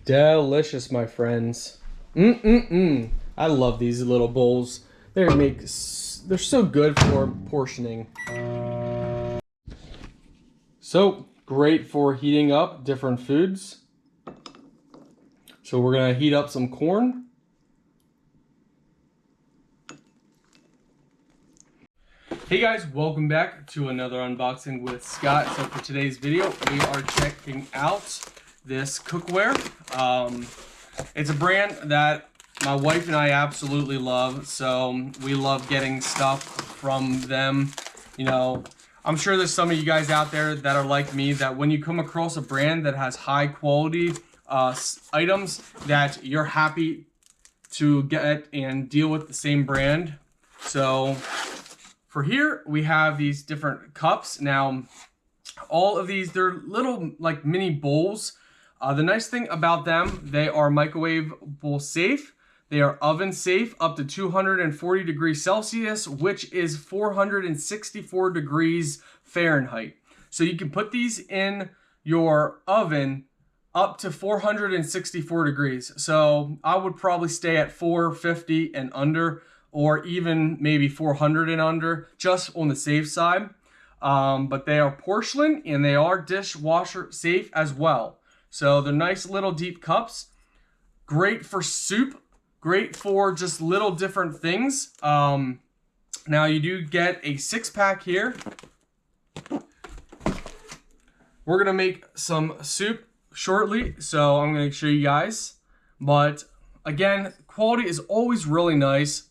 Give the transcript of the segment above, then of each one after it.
Delicious, my friends. I love these little bowls. They're so good for portioning. So great for heating up different foods. So we're gonna heat up some corn. Hey guys, welcome back to another unboxing with Scott. So for today's video, we are checking out this cookware. It's a brand that my wife and I absolutely love. So we love getting stuff from them. You know, I'm sure there's some of you guys out there that are like me, that when you come across a brand that has high quality items, that you're happy to get and deal with the same brand. So for here, we have these different cups. Now, all of these, they're little like mini bowls. The nice thing about them, they are microwavable safe. They are oven safe up to 240 degrees Celsius, which is 464 degrees Fahrenheit. So you can put these in your oven up to 464 degrees. So I would probably stay at 450 and under, or even maybe 400 and under, just on the safe side. But they are porcelain and they are dishwasher safe as well. So they're nice little deep cups, great for soup, great for just little different things. Now you do get a 6-pack here. We're gonna make some soup shortly, so I'm gonna show you guys. But again, quality is always really nice.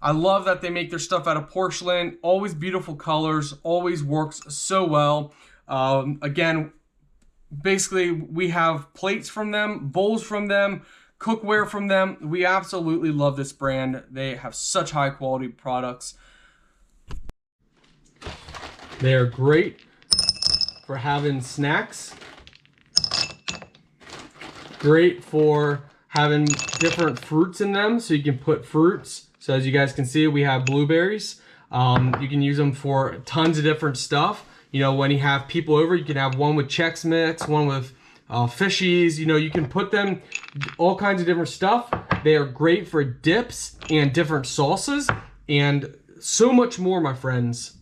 I love that they make their stuff out of porcelain, always beautiful colors, always works so well. Again, basically we have plates from them, bowls from them, cookware from them. We absolutely love this brand. They have such high quality products. They are great for having snacks. Great for having different fruits in them, so you can put fruits. So as you guys can see, we have blueberries. You can use them for tons of different stuff. You know, when you have people over, you can have one with Chex Mix, one with fishies. You know, you can put them all kinds of different stuff. They are great for dips and different sauces and so much more, my friends.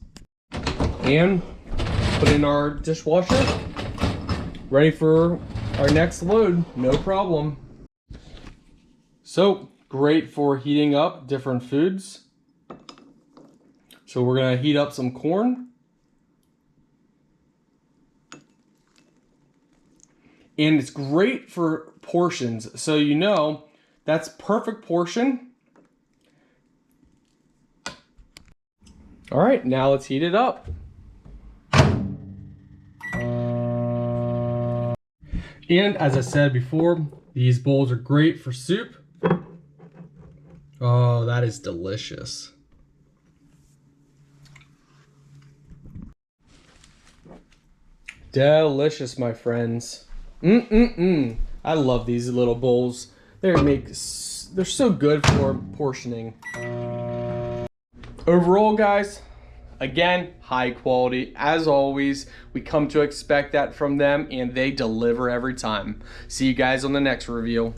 And put in our dishwasher, ready for our next load, no problem. So great for heating up different foods. So we're gonna heat up some corn. And it's great for portions. So you know, that's perfect portion. All right, now let's heat it up. And as I said before, these bowls are great for soup. Oh, that is delicious. Delicious, my friends. I love these little bowls. They're so good for portioning. Overall, guys, again, high quality. As always, we come to expect that from them, and they deliver every time. See you guys on the next review.